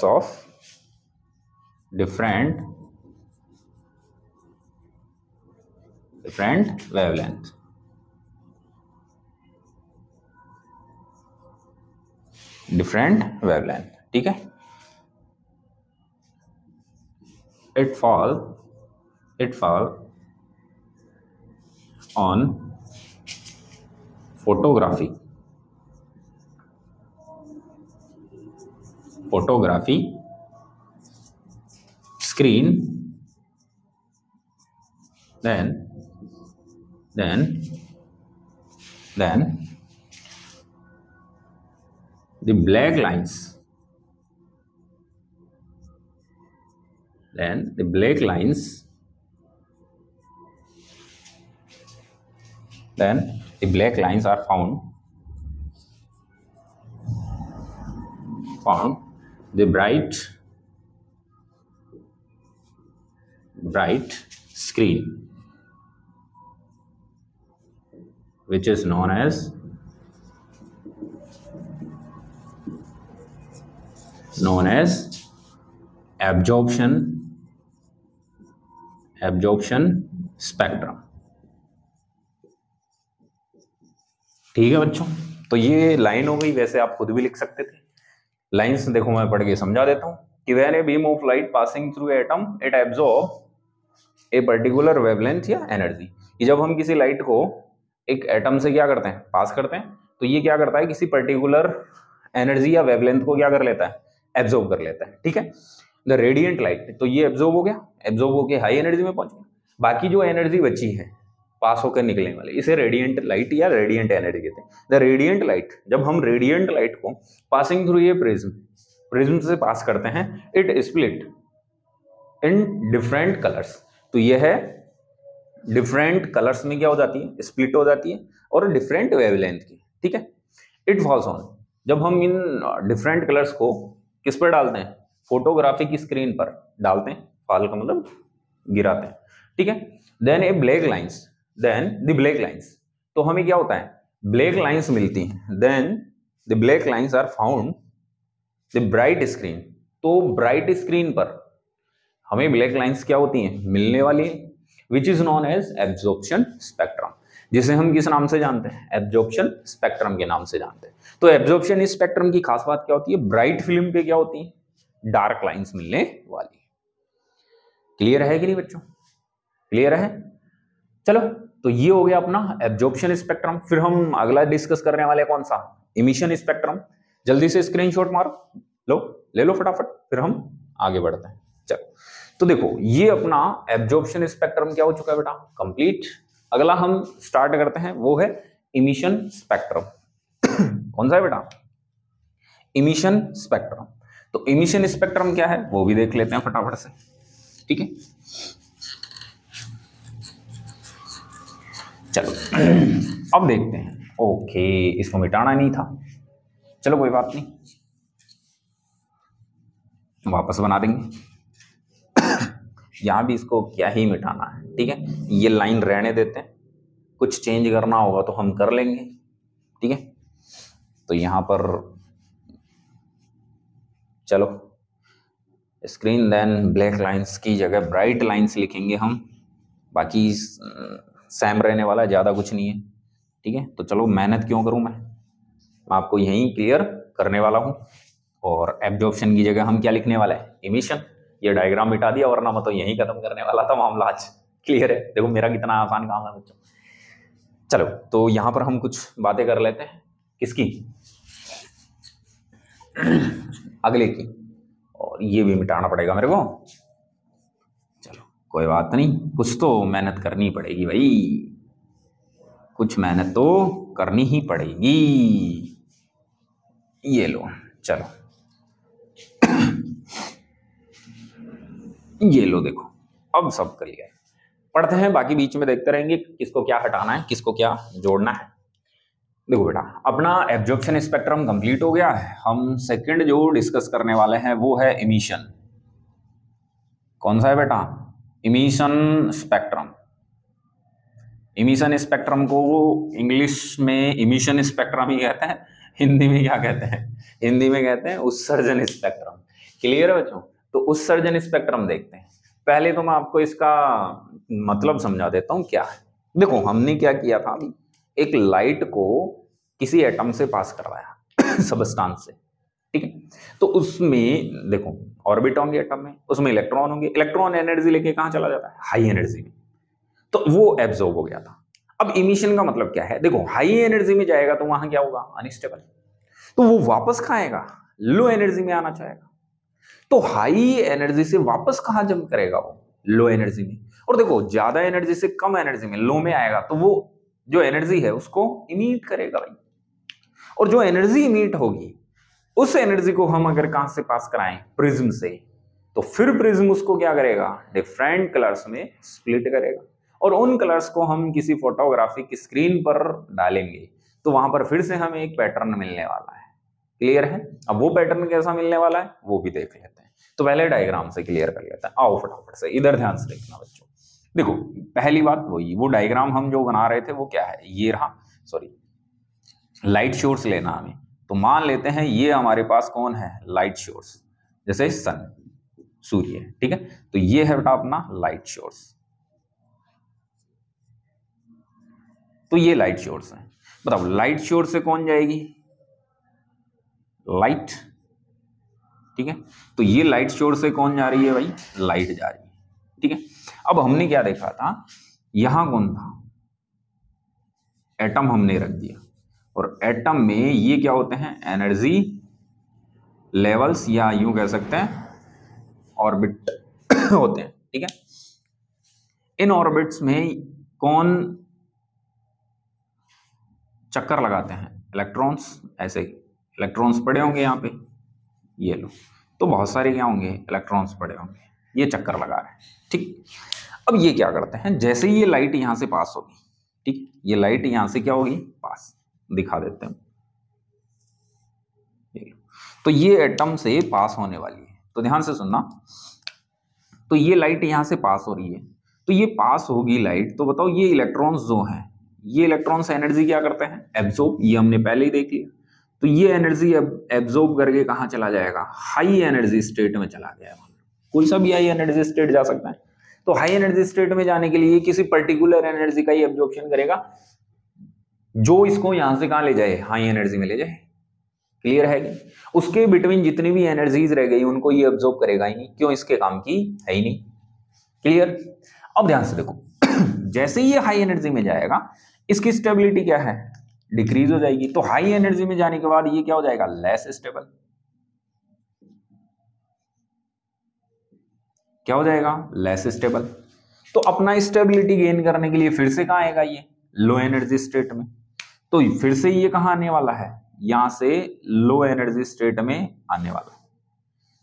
of different wavelength। ठीक है, it fall on photography screen, then the black lines, are found the bright screen, which is known as known as absorption spectrum। ठीक है बच्चों, तो ये line हो गई, वैसे आप खुद भी लिख सकते थे। लाइंस देखो मैं पढ़ के समझा देता हूं कि when a beam of light passing through atom it absorb a particular wavelength या एनर्जी। कि जब हम किसी लाइट को एक एटम से क्या करते हैं, पास करते हैं, तो ये क्या करता है, किसी पर्टिकुलर एनर्जी या वेवलेंथ को क्या कर लेता है, एब्जॉर्ब कर लेता है। ठीक है, द रेडिएंट लाइट, तो ये एब्जॉर्ब हो गया, एब्जॉर्ब होके हाई एनर्जी में पहुंच गया। बाकी जो एनर्जी बची है पास होकर निकलने वाले, इसे रेडिएंट लाइट या रेडिएंट एनर्जी कहते हैं। द रेडिएंट लाइट, जब हम रेडिएंट लाइट को पासिंग थ्रू ये प्रिज्म से पास करते हैं, it split in different colours. तो ये है डिफरेंट कलर्स में क्या हो जाती है, स्प्लिट हो जाती है, और डिफरेंट वेवलेंथ की। ठीक है, इट फॉल्स ऑन, जब हम इन डिफरेंट कलर्स को किस पर डालते हैं, फोटोग्राफी की स्क्रीन पर डालते हैं, फॉल का मतलब गिराते हैं। ठीक है, then a black lines, then the black lines, तो हमें क्या होता है, ब्लैक लाइंस मिलती हैं। Then the black lines are found the bright screen, तो ब्राइट स्क्रीन पर हमें ब्लैक लाइंस क्या होती हैं, मिलने वाली है, which is known as absorption spectrum, जिसे हम किस नाम से जानते हैं, एब्जॉर्प्शन स्पेक्ट्रम के नाम से जानते हैं। तो एब्जॉर्प्शन स्पेक्ट्रम की खास बात क्या होती है, ब्राइट फिल्म पे क्या होती है, डार्क लाइंस मिलने वाली। क्लियर है कि नहीं बच्चों, क्लियर है। चलो, तो ये हो गया अपना एब्जॉर्प्शन स्पेक्ट्रम। फिर हम अगला डिस्कस करने वाले कौन सा, इमिशन स्पेक्ट्रम। जल्दी से स्क्रीनशॉट मारो, लो ले लो फटाफट, फिर हम आगे बढ़ते हैं। चलो, तो देखो ये अपना एब्जॉर्प्शन स्पेक्ट्रम क्या हो चुका है बेटा, कंप्लीट। अगला हम स्टार्ट करते हैं, वो है इमिशन स्पेक्ट्रम। कौन सा है बेटा, इमिशन स्पेक्ट्रम। तो इमिशन स्पेक्ट्रम क्या है वो भी देख लेते हैं फटाफट से। ठीक है, चलो अब देखते हैं। ओके, इसको मिटाना नहीं था, चलो कोई बात नहीं, वापस बना देंगे। यहां भी इसको क्या ही मिटाना है। ठीक है, ये लाइन रहने देते हैं, कुछ चेंज करना होगा तो हम कर लेंगे। ठीक है, तो यहां पर चलो स्क्रीन, देन ब्लैक लाइंस की जगह ब्राइट लाइंस लिखेंगे हम, बाकी सेम रहने वाला है, ज़्यादा कुछ नहीं है। ठीक है, तो चलो मेहनत क्यों करूं मैं आपको यहीं क्लियर करने वाला हूं। और एब्जॉर्प्शन की जगह हम क्या लिखने वाला है, इमिशन। ये डायग्राम मिटा दिया, वरना मैं तो यहीं खत्म करने वाला था मामला आज। क्लियर है, देखो मेरा कितना आसान काम है बच्चों। चलो, तो यहां पर हम कुछ बातें कर लेते हैं, किसकी, अगले की, और ये भी मिटाना पड़ेगा मेरे को। चलो कोई बात नहीं, कुछ तो मेहनत करनी पड़ेगी भाई, कुछ मेहनत तो करनी ही पड़ेगी। ये लो, चलो ये लो, देखो अब सब कर लिया है। पढ़ते हैं, बाकी बीच में देखते रहेंगे किसको क्या हटाना है, किसको क्या जोड़ना है। देखो बेटा, अपना एब्जॉर्प्शन स्पेक्ट्रम कंप्लीट हो गया है। हम सेकंड जो डिस्कस करने वाले हैं वो है इमिशन। कौन सा है बेटा, इमिशन स्पेक्ट्रम। इमिशन स्पेक्ट्रम को इंग्लिश में इमिशन स्पेक्ट्रम ही कहते हैं, हिंदी में क्या कहते हैं, हिंदी में कहते हैं उत्सर्जन स्पेक्ट्रम। क्लियर है बच्चों, तो उत्सर्जन स्पेक्ट्रम देखते हैं। पहले तो मैं आपको इसका मतलब समझा देता हूं क्या है। देखो हमने क्या किया था, अभी एक लाइट को किसी एटम से पास करवाया सबस्टांस से। ठीक है, तो उसमें देखो ऑर्बिट होंगे एटम में, उसमें इलेक्ट्रॉन होंगे, इलेक्ट्रॉन एनर्जी लेके कहां चला जाता है, हाई एनर्जी में, तो वो एब्जॉर्ब हो गया था। अब इमिशन का मतलब क्या है, देखो हाई एनर्जी में जाएगा तो वहां क्या होगा, अनस्टेबल, तो वो वापस कहां आएगा, लो एनर्जी में आना चाहेगा। तो हाई एनर्जी से वापस कहां जंप करेगा, वो लो एनर्जी में। और देखो ज्यादा एनर्जी से कम एनर्जी में, लो में आएगा, तो वो जो एनर्जी है उसको इमिट करेगा भाई। और जो एनर्जी इमिट होगी उस एनर्जी को हम अगर कहां से पास कराएं, प्रिज्म से, तो फिर प्रिज्म उसको क्या करेगा, डिफरेंट कलर्स में स्प्लिट करेगा। और उन कलर्स को हम किसी फोटोग्राफी की स्क्रीन पर डालेंगे तो वहां पर फिर से हमें एक पैटर्न मिलने वाला है। क्लियर है, अब वो पैटर्न कैसा मिलने वाला है वो भी देख लेते हैं। तो पहले डायग्राम से क्लियर कर लेते हैं, आओ फटाफट से, इधर ध्यान से देखना बच्चों। देखो पहली बात वही, वो डायग्राम हम जो बना रहे थे वो क्या है, ये रहा, सॉरी लाइट सोर्स लेना हमें। तो मान लेते हैं ये हमारे पास कौन है, लाइट सोर्स। जैसे सन, सूर्य, ठीक है। तो ये है बेटा अपना लाइट सोर्स। तो ये लाइट सोर्स है। बताओ लाइट सोर्स से कौन जाएगी? लाइट, ठीक है। तो ये लाइट सोर्स से कौन जा रही है भाई? लाइट जा रही है, ठीक है। अब हमने क्या देखा था, यहां कौन था? एटम हमने रख दिया, और एटम में ये क्या होते हैं? एनर्जी लेवल्स, या यूं कह सकते हैं ऑर्बिट होते हैं, ठीक है। इन ऑर्बिट्स में कौन चक्कर लगाते हैं? इलेक्ट्रॉन्स। ऐसे इलेक्ट्रॉन्स पड़े होंगे यहाँ पे, ये लो, तो बहुत सारे क्या होंगे? इलेक्ट्रॉन्स पड़े होंगे, ये चक्कर लगा रहे हैं, ठीक। अब ये क्या करते हैं, जैसे ही ये लाइट यहां से पास होगी, ठीक, ये लाइट यहां से क्या होगी? पास। दिखा देते हैं, तो ये एटम से पास होने वाली है, तो ध्यान से सुनना। तो ये लाइट यहां से पास हो रही है, तो ये पास होगी लाइट, तो बताओ ये इलेक्ट्रॉन्स जो हैं, ये इलेक्ट्रॉन्स एनर्जी क्या करते हैं? एब्जॉर्ब। ये हमने पहले ही देख लिया। तो ये एनर्जी एब्जॉर्ब करके कहां चला जाएगा? हाई एनर्जी स्टेट में चला गया। कोई सा भी हाई एनर्जी स्टेट जा सकता है। तो हाई एनर्जी स्टेट में जाने के लिए किसी पर्टिकुलर एनर्जी का ही एब्जॉर्प्शन करेगा, जो इसको यहां से कहां ले जाए? हाई एनर्जी में ले जाए। क्लियर है कि? उसके बिटवीन जितनी भी एनर्जीज रह गई उनको ये एब्जॉर्ब करेगा ही नहीं, क्यों? इसके काम की है ही नहीं। क्लियर? अब ध्यान से देखो जैसे ही ये हाई एनर्जी में जाएगा, इसकी स्टेबिलिटी क्या है? डिक्रीज हो जाएगी। तो हाई एनर्जी में जाने के बाद ये क्या हो जाएगा? Less stable. क्या हो जाएगा? Less stable. तो अपना स्टेबिलिटी गेन करने के लिए फिर से कहां आएगा? ये लो एनर्जी स्टेट में। तो फिर से ये कहां आने वाला है? यहां से लो एनर्जी स्टेट में आने वाला है।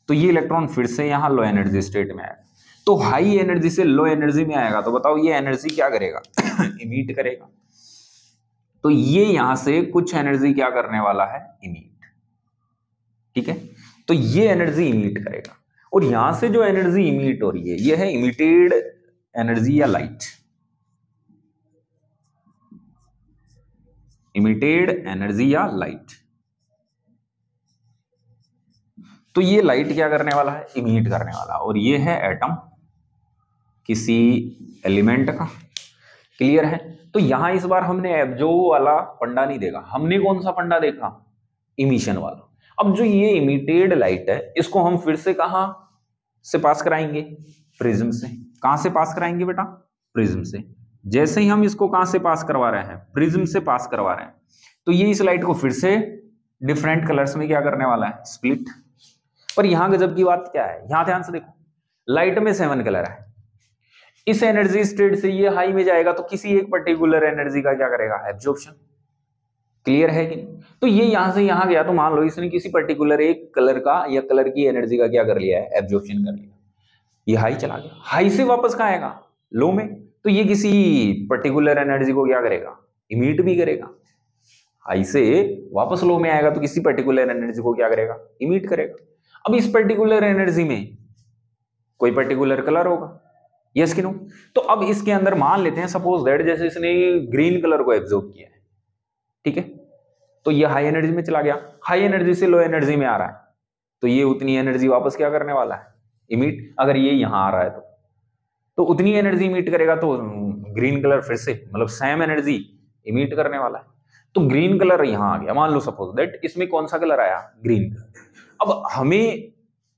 तो ये इलेक्ट्रॉन फिर से यहां लो एनर्जी स्टेट में आएगा। तो हाई एनर्जी से लो एनर्जी में आएगा, तो बताओ ये एनर्जी क्या करेगा? इमिट करेगा। तो ये यहां से कुछ एनर्जी क्या करने वाला है? इमिट, ठीक है। तो ये एनर्जी इमिट करेगा, और यहां से जो एनर्जी इमिट हो रही है ये है इमिटेड एनर्जी या लाइट। इमिटेड एनर्जी या लाइट। तो ये लाइट क्या करने वाला है? इमिट करने वाला। और ये है एटम किसी एलिमेंट का। क्लियर है? तो यहां इस बार हमने एब्जो वाला फंडा नहीं देखा, हमने कौन सा फंडा देखा? इमिशन वाला। अब जो ये इमिटेड लाइट है, इसको हम फिर से कहां से पास कराएंगे? प्रिज्म से। कहां से पास कराएंगे बेटा? प्रिज्म से। जैसे ही हम इसको कहां से पास करवा रहे हैं? प्रिज्म से पास करवा रहे हैं, तो ये इस लाइट को फिर से डिफरेंट कलर्स में क्या करने वाला है? स्प्लिट। पर यहां गजब की बात क्या है? यहां ध्यान से देखो, लाइट में 7 कलर है। इस एनर्जी स्टेट से ये हाई में जाएगा, तो किसी एक पर्टिकुलर एनर्जी का क्या करेगा? एब्जॉर्प्शन। क्लियर है कि नहीं? तो ये यहां से यहां गया, तो मान लो इसने किसी पर्टिकुलर एक कलर का या कलर की एनर्जी का क्या कर लिया है? एब्जॉर्प्शन कर लिया। ये हाई चला गया, हाई से वापस कहां आएगा? लो में। तो ये किसी पर्टिकुलर एनर्जी को क्या करेगा? इमिट भी करेगा। हाई से वापस लो में आएगा, तो किसी पर्टिकुलर एनर्जी को क्या करेगा? इमिट करेगा। अब इस पर्टिकुलर एनर्जी में कोई पर्टिकुलर कलर होगा, यस कि नो? तो अब इसके अंदर मान लेते हैं सपोज दैट जैसे इसने ग्रीन कलर को एब्जॉर्ब किया है, ठीक है। तो ये हाई एनर्जी में चला गया, हाई एनर्जी से लो एनर्जी में आ रहा है, तो ये उतनी एनर्जी वापस क्या करने वाला है? इमिट। अगर ये यहां आ रहा है तो उतनी एनर्जी इमिट करेगा, तो ग्रीन कलर फिर से मतलब सेम एनर्जी इमिट करने वाला है। तो ग्रीन कलर यहां आ गया, मान लो सपोज दैट इसमें कौन सा कलर आया? Green colour. अब हमें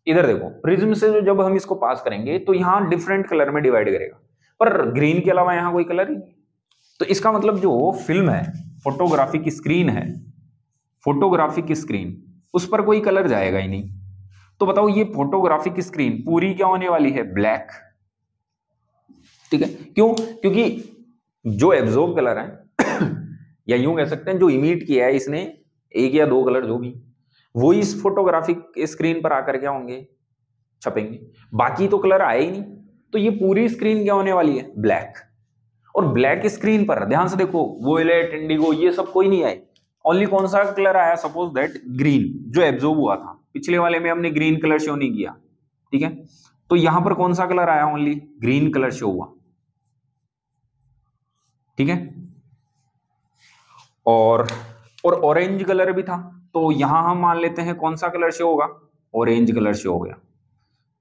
इधर देखो, प्रिज्म से जब हम इसको पास करेंगे तो यहां डिफरेंट कलर में डिवाइड करेगा, पर ग्रीन के अलावा यहां कोई कलर ही नहीं। तो इसका मतलब जो फिल्म है, फोटोग्राफी की स्क्रीन है, फोटोग्राफी की स्क्रीन, उस पर कोई कलर जाएगा ही नहीं। तो बताओ ये फोटोग्राफी की स्क्रीन पूरी क्या होने वाली है? ब्लैक। ठीक है, क्यों? क्योंकि जो एब्जॉर्ब कलर है या यूं कह सकते हैं जो इमिट किया है इसने, एक या दो कलर जो भी, वो इस फोटोग्राफिक स्क्रीन पर आकर क्या होंगे? छपेंगे। बाकी तो कलर आए ही नहीं, तो ये पूरी स्क्रीन क्या होने वाली है? ब्लैक। और ब्लैक स्क्रीन पर ध्यान से देखो, वोयलेट, इंडिगो, ये सब कोई नहीं आए, ओनली कौन सा कलर आया? सपोज दैट ग्रीन, जो एब्जॉर्ब हुआ था। पिछले वाले में हमने ग्रीन कलर शो नहीं किया, ठीक है। तो यहां पर कौन सा कलर आया? ओनली ग्रीन कलर शो हुआ, ठीक है। और ऑरेंज कलर भी था, तो यहां हम मान लेते हैं कौन सा कलर शो होगा? ऑरेंज कलर शो हो गया।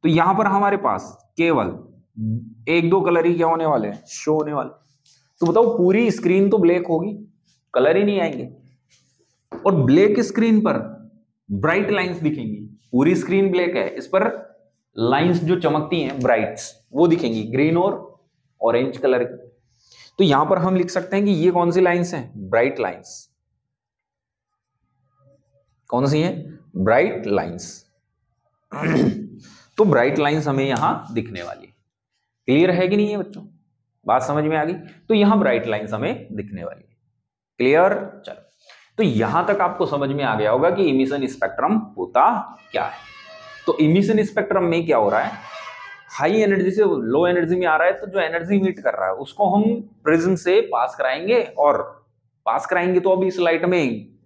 तो यहां पर हमारे पास केवल एक दो कलर ही क्या होने वाले हैं, शो होने वाले। तो बताओ पूरी स्क्रीन तो ब्लैक होगी, कलर ही नहीं आएंगे। और ब्लैक स्क्रीन पर ब्राइट लाइंस दिखेंगी। पूरी स्क्रीन ब्लैक है, इस पर लाइंस जो चमकती हैं ब्राइट्स वो दिखेंगी, ग्रीन और ऑरेंज कलर की। तो यहां पर हम लिख सकते हैं कि ये कौन सी लाइंस हैं, ब्राइट लाइंस। कौन सी हैं, ब्राइट लाइंस। तो ब्राइट लाइंस हमें यहां दिखने वाली। क्लियर है कि नहीं है बच्चों, बात समझ में आ गई। तो यहां ब्राइट लाइंस हमें दिखने वाली है। क्लियर, चलो। तो यहां तक आपको समझ में आ गया होगा कि इमिशन स्पेक्ट्रम होता क्या है। तो इमिशन स्पेक्ट्रम में क्या हो रहा है, हाई एनर्जी से लो एनर्जी में आ रहा है, तो जो एनर्जी मीट कर रहा है उसको हम प्रिज्म से पास कराएंगे। और पास कराएंगे तो अभी इस लाइट में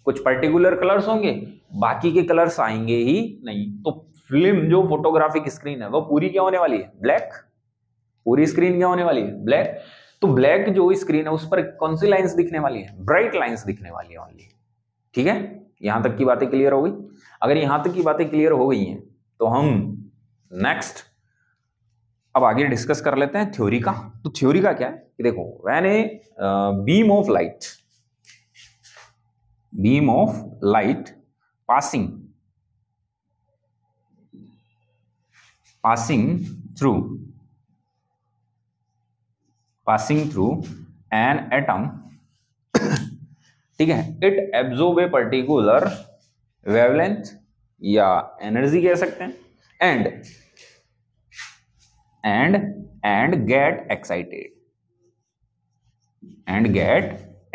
कुछ पर्टिकुलर कलर्स होंगे, बाकी के कलर्स आएंगे ही नहीं। तो फिल्म जो फोटोग्राफिक स्क्रीन है वो पूरी क्या होने वाली है, ब्लैक। पूरी स्क्रीन क्या होने वाली है, ब्लैक। तो ब्लैक जो स्क्रीन है उस पर कौन सी लाइंस दिखने वाली है, ब्राइट लाइंस दिखने वाली है ओनली। ठीक है, यहां तक की बातें क्लियर हो गई। अगर यहां तक की बातें क्लियर हो गई हैं तो हम नेक्स्ट अब आगे डिस्कस कर लेते हैं थ्योरी का। तो थ्योरी का क्या है कि देखो, when a beam of light passing through an atom, ठीक है, it absorb a particular wavelength या एनर्जी कह सकते हैं, and get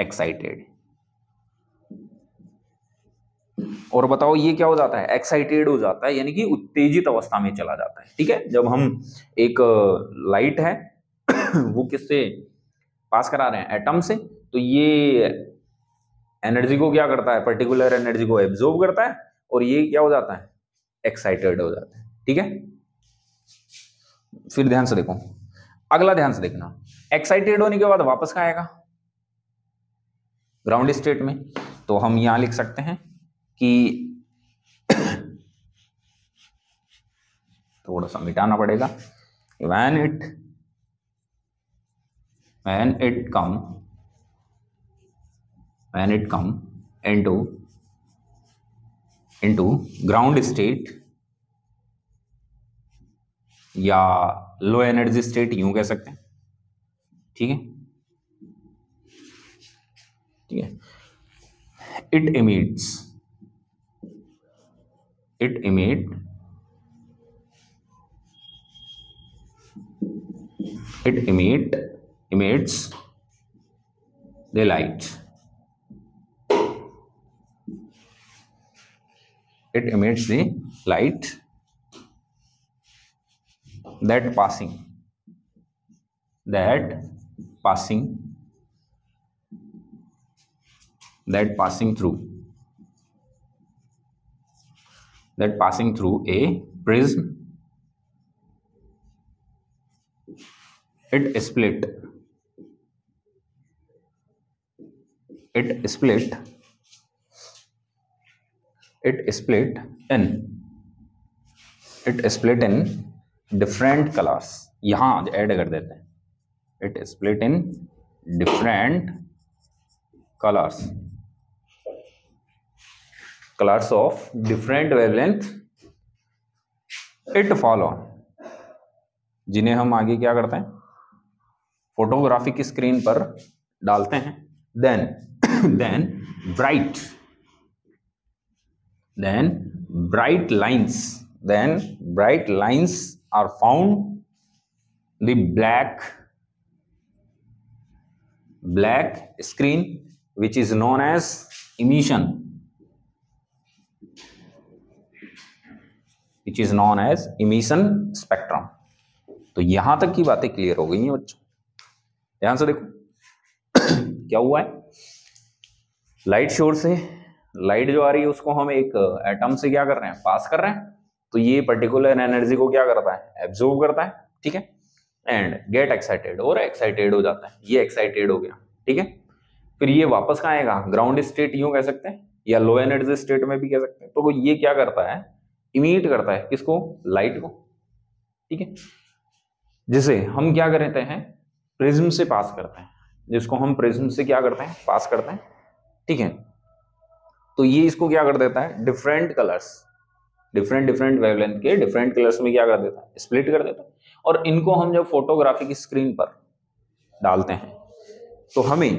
excited। और बताओ ये क्या हो जाता है, एक्साइटेड हो जाता है, यानी कि उत्तेजित अवस्था में चला जाता है। ठीक है, जब हम एक लाइट है वो किससे पास करा रहे हैं, एटम से, तो ये एनर्जी को क्या करता है, पर्टिकुलर एनर्जी को एब्जॉर्ब करता है और ये क्या हो जाता है, एक्साइटेड हो जाता है। ठीक है, फिर ध्यान से देखो, अगला ध्यान से देखना, एक्साइटेड होने के बाद वापस कहाँ आएगा, ग्राउंड स्टेट में। तो हम यहां लिख सकते हैं कि थोड़ा सा मिटाना पड़ेगा, when it come into ground state या लो एनर्जी स्टेट यूं कह सकते हैं। ठीक है, it emits the light. It emits the light that passing through a prism. It split in different colors. यहां ऐड कर देते हैं, it split in different colors of different wavelength. It follow, जिन्हें हम आगे क्या करते हैं, फोटोग्राफिक स्क्रीन पर डालते हैं। then bright lines are found the black screen, which is known as emission spectrum। तो यहां तक की बातें क्लियर हो गई हैं बच्चों, ध्यान से देखो क्या हुआ है, लाइट सोर्स से लाइट जो आ रही है उसको हम एक एटम से क्या कर रहे हैं, पास कर रहे हैं। तो ये पर्टिकुलर एनर्जी को क्या करता है, एब्जॉर्ब करता है। ठीक है, एंड गेट एक्साइटेड, और एक्साइटेड हो जाता है, ये एक्साइटेड हो गया। ठीक है, फिर ये वापस कहाँ आएगा, ग्राउंड स्टेट यूं कह सकते हैं, या लो एनर्जी स्टेट में भी कह सकते हैं। तो ये क्या करता है, इमिट करता है किसको, लाइट को, ठीक है, जिसे हम क्या करते हैं, प्रिज्म से पास करते हैं, जिसको हम प्रिज्म से क्या करते हैं, पास करते हैं, ठीक है। तो ये इसको क्या कर देता है, डिफरेंट कलर्स, डिफरेंट वेवलेंथ के डिफरेंट कलर्स में क्या कर देता है, स्प्लिट कर देता है। और इनको हम जब फोटोग्राफी की स्क्रीन पर डालते हैं तो हमें,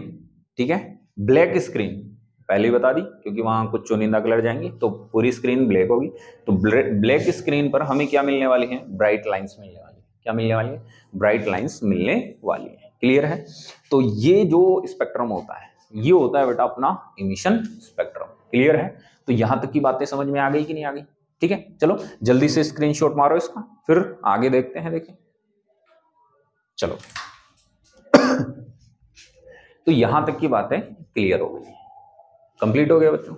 ठीक है, ब्लैक स्क्रीन पहले ही बता दी क्योंकि वहां कुछ चुनिंदा कलर जाएंगे तो पूरी स्क्रीन ब्लैक होगी। तो ब्लैक स्क्रीन पर हमें क्या मिलने वाली है, ब्राइट लाइंस मिलने वाली है। क्या मिलने वाली है, ब्राइट लाइंस मिलने वाली है। क्लियर है। तो ये जो स्पेक्ट्रम होता है ये होता है बेटा अपना इमिशन स्पेक्ट्रम। क्लियर है। तो यहां तक की बातें समझ में आ गई कि नहीं आ गई? ठीक है, चलो जल्दी से स्क्रीनशॉट मारो इसका, फिर आगे देखते हैं। देखिए चलो तो यहां तक की बातें क्लियर हो गई, कंप्लीट हो गया बच्चों।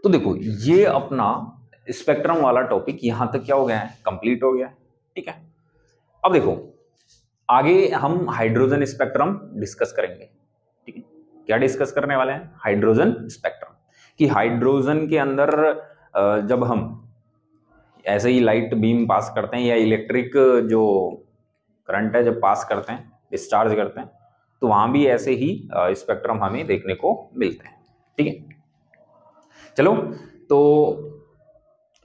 तो देखो ये अपना स्पेक्ट्रम वाला टॉपिक यहां तक क्या हो गया है, कंप्लीट हो गया है। ठीक है, अब देखो आगे हम हाइड्रोजन स्पेक्ट्रम डिस्कस करेंगे। ठीक है, क्या डिस्कस करने वाले हैं, हाइड्रोजन स्पेक्ट्रम। कि हाइड्रोजन के अंदर जब हम ऐसे ही लाइट बीम पास करते हैं या इलेक्ट्रिक जो करंट है जब पास करते हैं, डिस्चार्ज करते हैं, तो वहां भी ऐसे ही स्पेक्ट्रम हमें देखने को मिलते हैं। ठीक है, चलो तो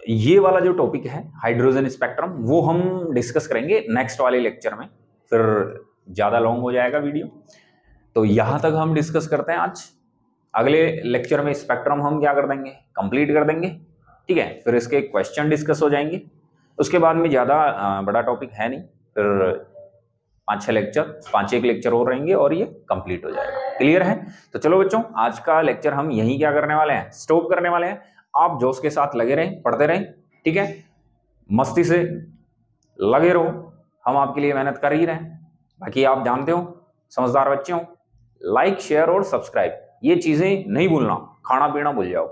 ये वाला जो टॉपिक है हाइड्रोजन स्पेक्ट्रम वो हम डिस्कस करेंगे नेक्स्ट वाले लेक्चर में, फिर ज्यादा लॉन्ग हो जाएगा वीडियो। तो यहां तक हम डिस्कस करते हैं आज। अगले लेक्चर में स्पेक्ट्रम हम क्या कर देंगे, कंप्लीट कर देंगे। ठीक है, फिर इसके क्वेश्चन डिस्कस हो जाएंगे। उसके बाद में ज्यादा बड़ा टॉपिक है नहीं, फिर 5-6 लेक्चर और रहेंगे और ये कंप्लीट हो जाएगा। क्लियर है। तो चलो बच्चों आज का लेक्चर हम यहीं क्या करने वाले हैं, स्टॉप करने वाले हैं। आप जोश के साथ लगे रहें, पढ़ते रहें। ठीक है, मस्ती से लगे रहो, हम आपके लिए मेहनत कर ही रहे हैं। बाकी आप जानते हो समझदार बच्चे हो, लाइक शेयर और सब्सक्राइब ये चीजें नहीं भूलना। खाना पीना भूल जाओ,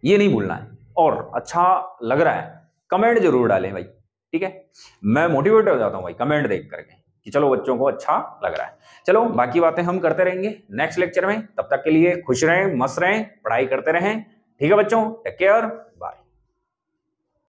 ये नहीं भूलना है। और अच्छा लग रहा है कमेंट जरूर डालें भाई। ठीक है, मैं मोटिवेट हो जाता हूं भाई कमेंट देख करके कि चलो बच्चों को अच्छा लग रहा है। चलो बाकी बातें हम करते रहेंगे नेक्स्ट लेक्चर में। तब तक के लिए खुश रहें, मस्त रहें, पढ़ाई करते रहें। ठीक है बच्चों, टेक केयर, बाय।